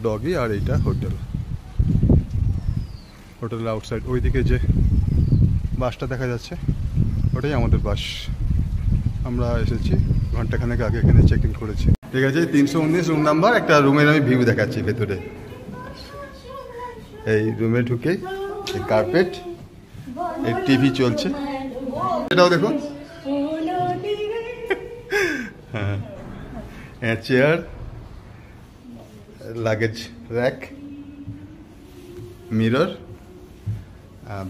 Doggy আর এইটা hotel. হোটেলের outside ওইদিকে যে বাসটা দেখা যাচ্ছে ওটাই আমাদের বাস। আমরা এসেছি ঘন্টাখানেক আগে, এখানে চেক ইন করেছি। ঠিক আছে, 319 রুম নাম্বার। একটা রুমের আমি ভিউ দেখাচ্ছি ভেতরে। এই রুমে ঢুকে এই কার্পেট, এই টিভি চলছে, এটাও দেখুন। হ্যাঁ, chair, luggage rack, mirror,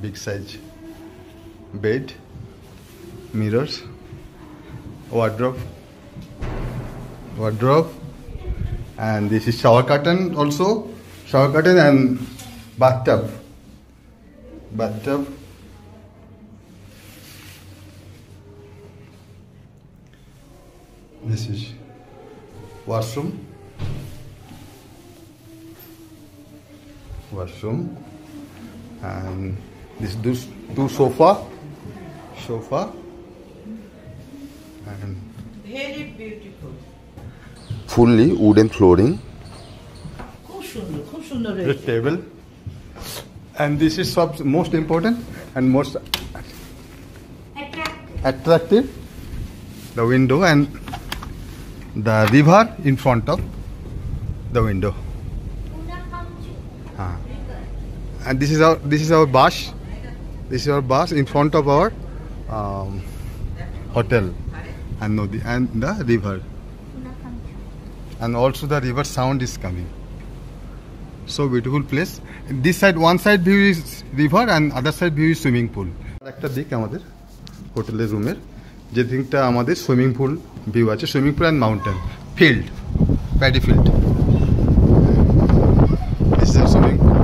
big size bed, mirrors, wardrobe, and this is shower curtain also, shower curtain and bathtub. This is washroom, and this two sofa, and very beautiful. Fully wooden flooring. খুব সুন্দর The table, and this is most important and most attractive. The window and the river in front of the window. And this is our bus. This is our bus in front of our hotel and Nodi and the river. And also the river sound is coming. So beautiful place. This side, one side view is river and other side view is swimming pool. একটা দিক আমাদের হোটেলের রুমের যে দিকটা আমাদের swimming pool view আছে, swimming pool and mountain field, paddy field. This is a swimming pool.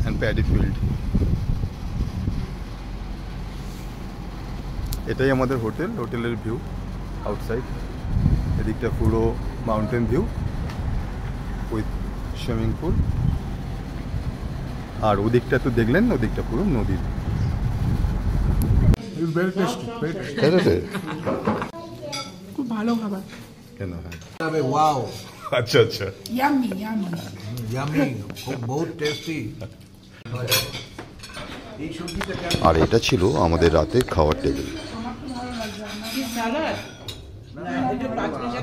And paddy field. এটাই আমাদের হোটেল, হোটেলের ভিউ আউটসাইড। এদিকটা পুরো mountain view with swimming pool, আর ওদিকটা তো দেখলেন, ওদিকটা পুরো নদী। খুব ভালো খাবার। কেন? হ্যাঁ, ওয়াও, আচ্ছা আচ্ছা, ইয়াম্মি খুব বহুত টেস্টি। আর এটা ছিল আমাদের রাতে খাওয়ার টেবিল। সালাদ না, এটা 5 মিনিট